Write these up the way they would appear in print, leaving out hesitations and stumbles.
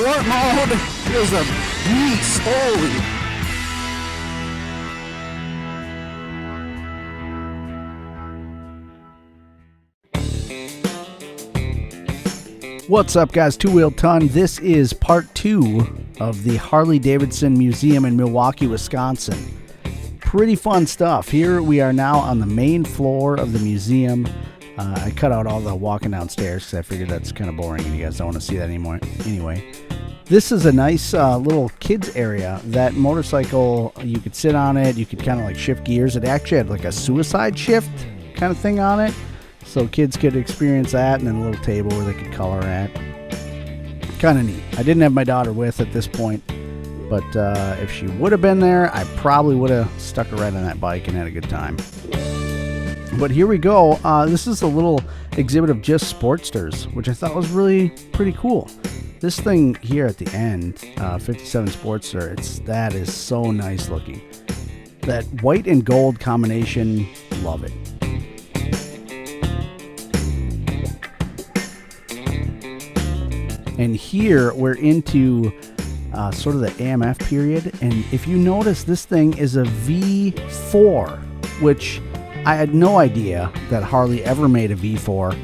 sport mode is a beast. Holy. What's up, guys? Two Wheel Ton. This is part 2 of the Harley Davidson Museum in Milwaukee, Wisconsin. Pretty fun stuff. Here we are now on the main floor of the museum. I cut out all the walking downstairs because I figured that's kind of boring and you guys don't want to see that anymore. Anyway, this is a nice little kids area. That motorcycle, you could sit on it. You could kind of like shift gears. It actually had like a suicide shift kind of thing on it. So kids could experience that, and then a little table where they could color at. Kind of neat. I didn't have my daughter with at this point, but if she would have been there, I probably would have stuck her right on that bike and had a good time. But here we go. This is a little exhibit of just Sportsters, which I thought was really pretty cool. This thing here at the end, 57 Sportster, that is so nice looking. That white and gold combination, love it. And here we're into sort of the AMF period. And if you notice, this thing is a V4, which I had no idea that Harley ever made a V4.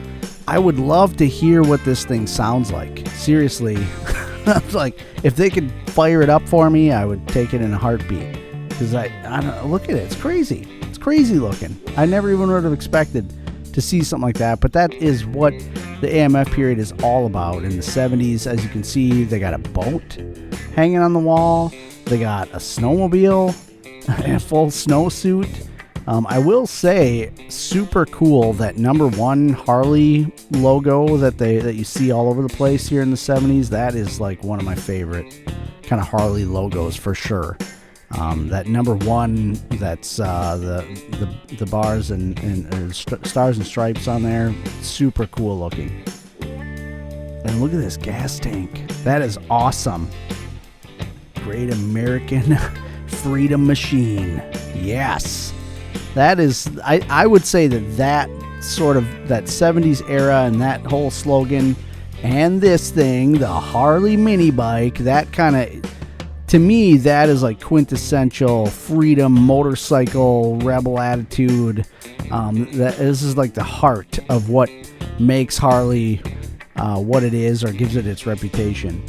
I would love to hear what this thing sounds like. Seriously, like if they could fire it up for me, I would take it in a heartbeat. Because I don't know, look at it, it's crazy. It's crazy looking. I never even would have expected to see something like that, but that is what the AMF period is all about. In the 70s, as you can see, they got a boat hanging on the wall. They got a snowmobile and a full snowsuit. I will say, super cool that #1 Harley logo that you see all over the place here in the 70s. That is like one of my favorite kind of Harley logos for sure. That #1, that's the bars and stars and stripes on there, super cool looking. And look at this gas tank. That is awesome. Great American Freedom Machine. Yes. That is, I would say that sort of, that 70s era and that whole slogan and this thing, the Harley mini bike, that kind of, to me, that is like quintessential freedom, motorcycle, rebel attitude. This is like the heart of what makes Harley what it is, or gives it its reputation.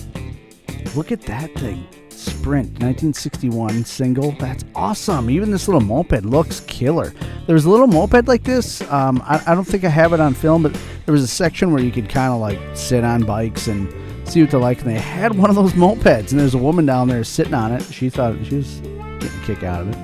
Look at that thing. Sprint 1961 single. That's awesome. Even this little moped looks killer. There's a little moped like this. I don't think I have it on film, but there was a section where you could kind of like sit on bikes and see what they're like, and they had one of those mopeds, and there's a woman down there sitting on it. She thought she was getting a kick out of it.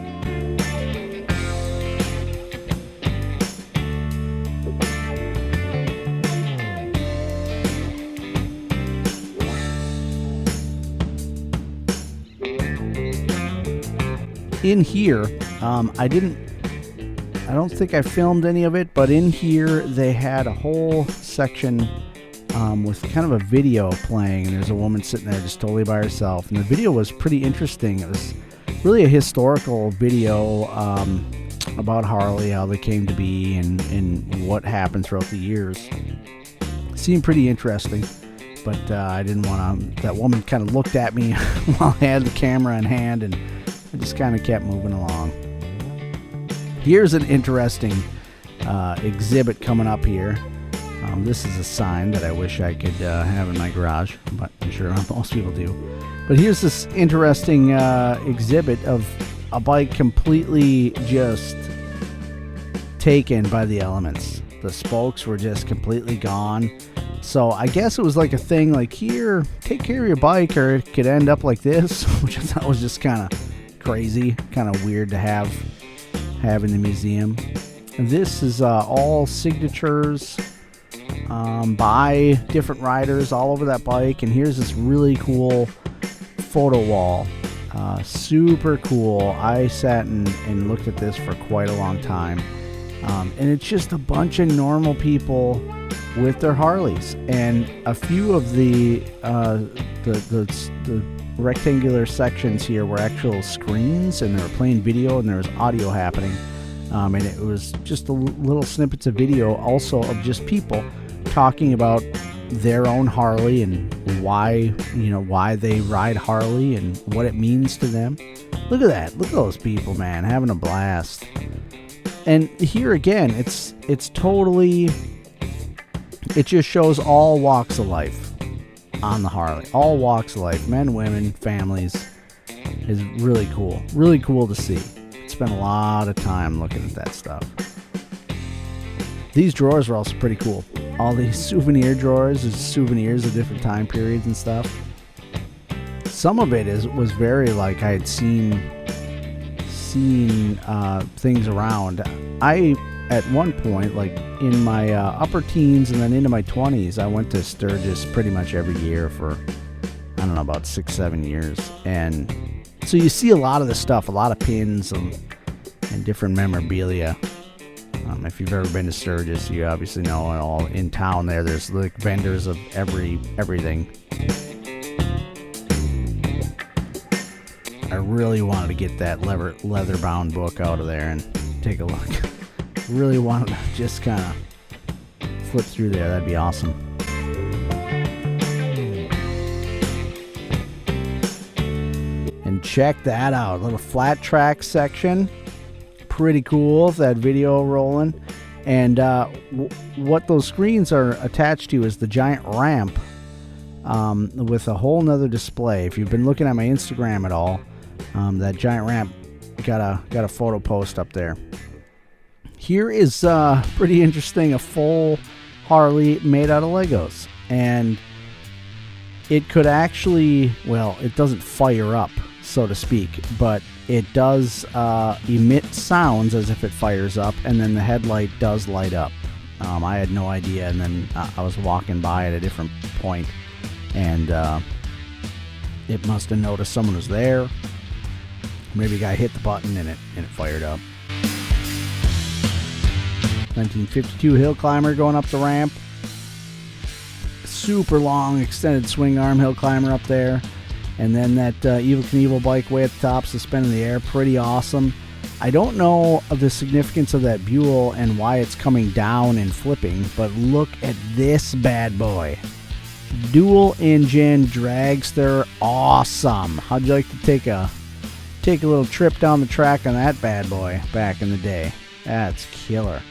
In here, I don't think I filmed any of it, but in here they had a whole section with kind of a video playing, and there's a woman sitting there just totally by herself, and the video was pretty interesting. It was really a historical video about Harley, how they came to be, and what happened throughout the years. It seemed pretty interesting, but I didn't want to. That woman kind of looked at me while I had the camera in hand, and I just kind of kept moving along. Here's an interesting exhibit coming up here. This is a sign that I wish I could have in my garage, but I'm sure most people do. But here's this interesting exhibit of a bike completely just taken by the elements. The spokes were just completely gone. So I guess it was like a thing like, here, take care of your bike, or it could end up like this, which I thought was just kind of crazy, kind of weird to have in the museum. And this is all signatures by different riders all over that bike. And here's this really cool photo wall. Super cool. I sat and looked at this for quite a long time. And it's just a bunch of normal people with their Harleys, and a few of the rectangular sections here were actual screens, and they were playing video, and there was audio happening, and it was just little snippets of video also of just people talking about their own Harley and why they ride Harley and what it means to them. Look at that. Look at those people, man, having a blast. And here again, it's totally, it just shows all walks of life on the Harley. All walks of life, men, women, families. Is really cool. Really cool to see. Spent a lot of time looking at that stuff. These drawers are also pretty cool. All these souvenir drawers is souvenirs of different time periods and stuff. Some of it was very like I had seen things around. I at one point, like in my upper teens and then into my 20s, I went to Sturgis pretty much every year for I don't know, about 6-7 years, and so you see a lot of the stuff, a lot of pins and different memorabilia. If you've ever been to Sturgis, you obviously know all in town there's like vendors of everything. I really wanted to get that leather-bound book out of there and take a look. Really wanted to just kind of flip through there. That'd be awesome. And check that out. A little flat track section. Pretty cool. That video rolling. And what those screens are attached to is the giant ramp with a whole nother display. If you've been looking at my Instagram at all, that giant ramp got a photo post up there. Here is pretty interesting, a full Harley made out of Legos. And it could actually, well, it doesn't fire up, so to speak, but it does emit sounds as if it fires up, and then the headlight does light up. I had no idea, and then I was walking by at a different point, and it must have noticed someone was there. Maybe a guy hit the button and it fired up. 1952 hill climber going up the ramp. Super long extended swing arm hill climber up there. And then that Evel Knievel bike way at the top, suspended in the air. Pretty awesome. I don't know of the significance of that Buell and why it's coming down and flipping, but look at this bad boy. Dual engine dragster, awesome. How'd you like to take a little trip down the track on that bad boy back in the day? That's killer.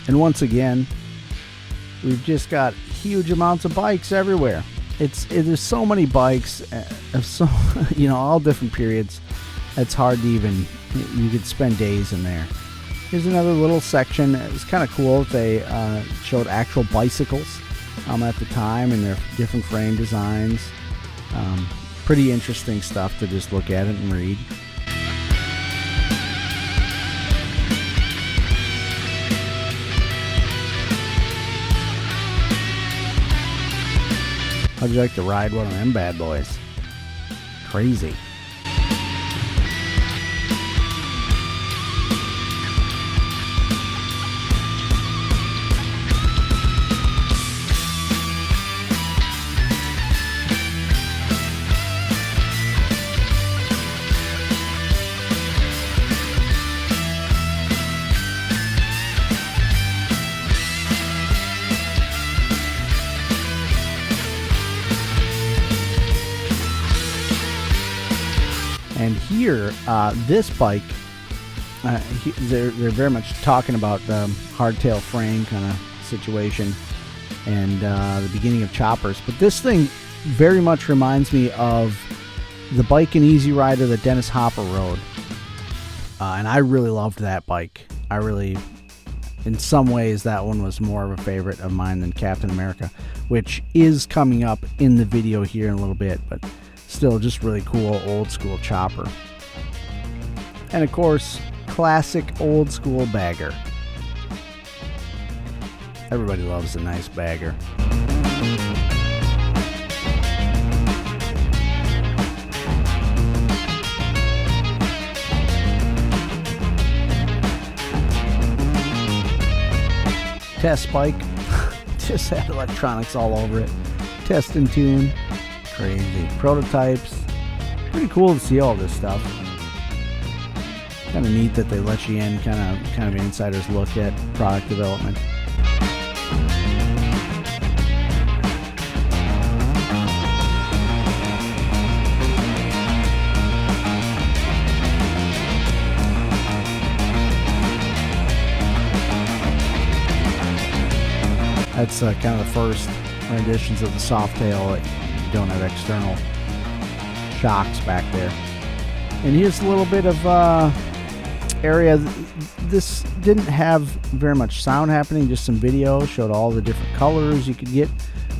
And once again, we've just got huge amounts of bikes everywhere. There's so many bikes of so all different periods. It's hard to even, you could spend days in there. Here's another little section. It's kind of cool. They showed actual bicycles at the time and their different frame designs. Pretty interesting stuff to just look at it and read. How'd you like to ride one of them bad boys? Crazy. And here, this bike, they're very much talking about the hardtail frame kind of situation and the beginning of choppers. But this thing very much reminds me of the bike and Easy Rider that Dennis Hopper rode. And I really loved that bike. In some ways, that one was more of a favorite of mine than Captain America, which is coming up in the video here in a little bit. But still, just really cool old school chopper. And of course, classic old school bagger. Everybody loves a nice bagger. Test bike. just had electronics all over it. Test and tune. Crazy. Prototypes. Pretty cool to see all this stuff. Kind of neat that they let you in, kind of an insider's look at product development. That's kind of the first renditions of the Softail. You don't have external shocks back there. And here's a little bit of area. This didn't have very much sound happening, just some video. Showed all the different colors you could get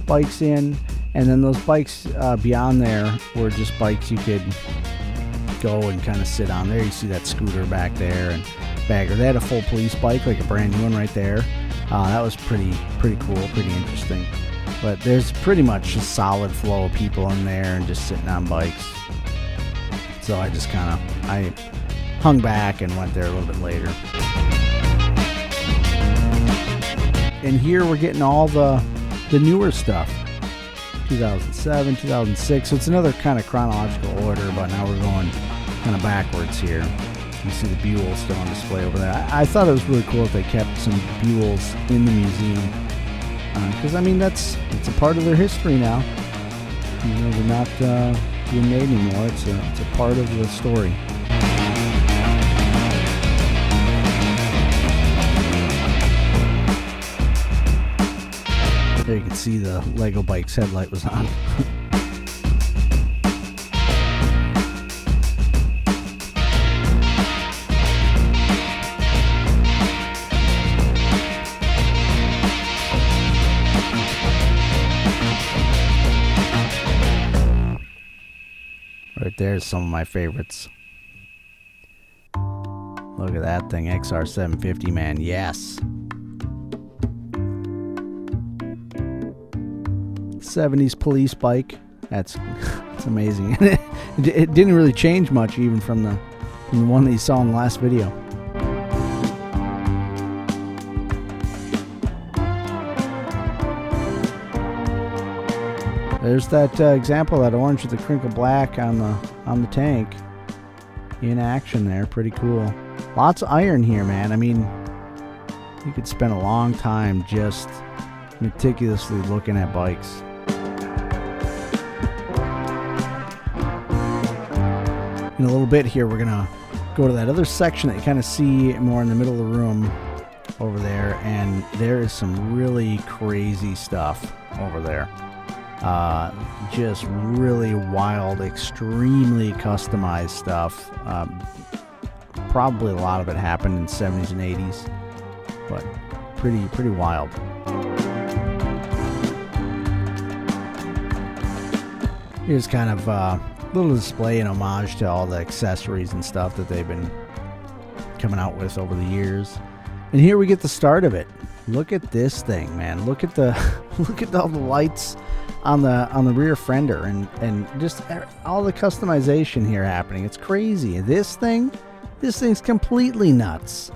bikes in. And then those bikes beyond there were just bikes you could go and kind of sit on there. You see that scooter back there and bagger. They had a full police bike, like a brand new one right there. That was pretty cool, pretty interesting. But there's pretty much a solid flow of people in there and just sitting on bikes. So I just I hung back and went there a little bit later. And here we're getting all the newer stuff. 2007, 2006. So it's another kind of chronological order, but now we're going kind of backwards here. You see the Buell still on display over there. I thought it was really cool that they kept some Buells in the museum. Because, I mean, it's a part of their history now. You know, they're not being made anymore. It's a part of the story. There you can see the Lego Bikes headlight was on. Right there's some of my favorites. Look at that thing, XR750, man. Yes. 70s police bike. That's amazing. It didn't really change much even from the one that you saw in the last video. There's that example of that orange with the crinkle black on the tank in action there. Pretty cool. Lots of iron here, man. I mean, you could spend a long time just meticulously looking at bikes. In a little bit here, we're gonna go to that other section that you kind of see more in the middle of the room over there, and there is some really crazy stuff over there. Just really wild, extremely customized stuff. Probably a lot of it happened in the 70s and 80s, but pretty wild. Here's kind of a little display and homage to all the accessories and stuff that they've been coming out with over the years. And here we get the start of it. Look at this thing, man. Look at all the lights on the rear fender and just all the customization here happening. It's crazy. This thing's completely nuts.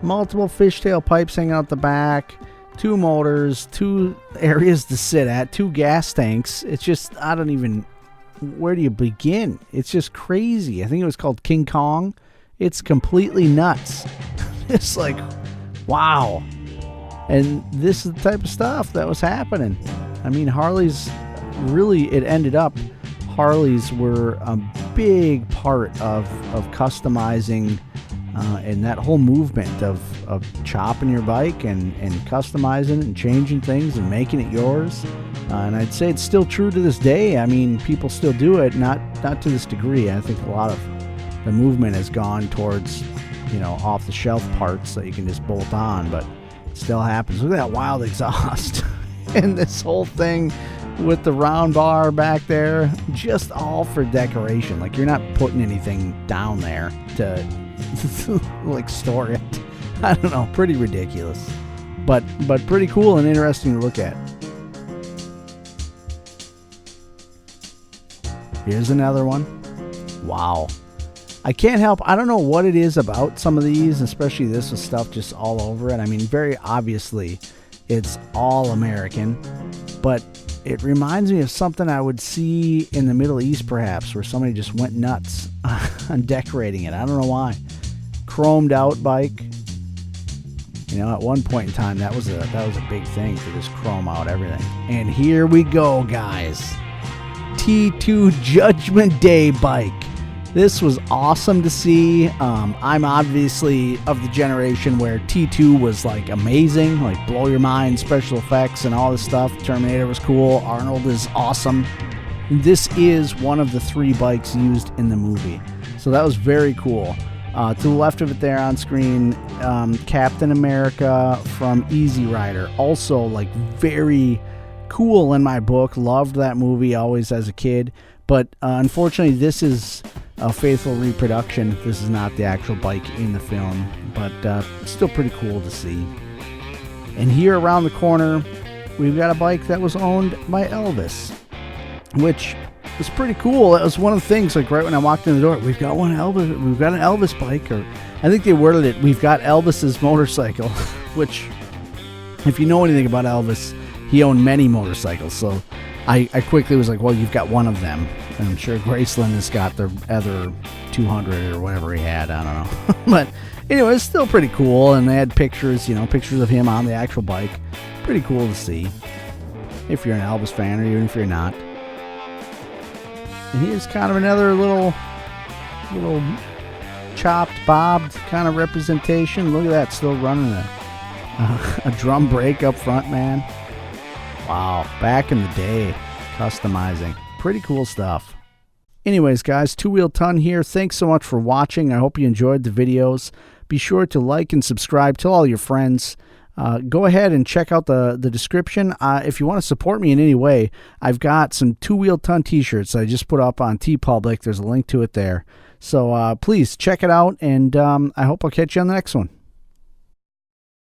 Multiple fishtail pipes hanging out the back, 2 motors, 2 areas to sit at, 2 gas tanks. It's just, where do you begin? It's just crazy. I think it was called King Kong. It's completely nuts. It's like, wow. And this is the type of stuff that was happening. I mean, Harleys Harleys were a big part of customizing and that whole movement of chopping your bike and customizing it and changing things and making it yours. And I'd say it's still true to this day. I mean, people still do it, not to this degree. I think a lot of the movement has gone towards, off-the-shelf parts that you can just bolt on, but it still happens. Look at that wild exhaust. And this whole thing with the round bar back there, just all for decoration. Like, you're not putting anything down there to like store it. I don't know, pretty ridiculous, but pretty cool and interesting to look at. Here's another one. Wow. I can't help, I don't know what it is about some of these, especially this with stuff just all over it. I mean, very obviously It's all American, but it reminds me of something I would see in the Middle East, perhaps, where somebody just went nuts on decorating it. I don't know why. Chromed out bike. You know, at one point in time, that was a big thing to just chrome out everything. And here we go, guys. T2 Judgment Day bike. This was awesome to see. I'm obviously of the generation where T2 was like amazing, like blow your mind, special effects and all this stuff. Terminator was cool. Arnold is awesome. This is one of the 3 bikes used in the movie. So that was very cool. To the left of it there on screen, Captain America from Easy Rider. Also like very cool in my book. Loved that movie always as a kid. But unfortunately, this is a faithful reproduction. This is not the actual bike in the film, but still pretty cool to see. And here around the corner, we've got a bike that was owned by Elvis, which was pretty cool. That was one of the things, like right when I walked in the door, we've got an Elvis bike, or I think they worded it, we've got Elvis's motorcycle, which, if you know anything about Elvis, he owned many motorcycles, so I quickly was like, well, you've got one of them. And I'm sure Graceland has got their other 200 or whatever he had. I don't know. But anyway, it's still pretty cool. And they had pictures, pictures of him on the actual bike. Pretty cool to see. If you're an Elvis fan, or even if you're not. And here's kind of another little chopped, bobbed kind of representation. Look at that, still running a drum brake up front, man. Wow, back in the day, customizing. Pretty cool stuff. Anyways, guys, Two Wheel Ton here. Thanks so much for watching. I hope you enjoyed the videos. Be sure to like and subscribe. Tell all your friends. Go ahead and check out the description. If you want to support me in any way, I've got some Two Wheel Ton t-shirts I just put up on TeePublic. There's a link to it there. So please check it out, and I hope I'll catch you on the next one.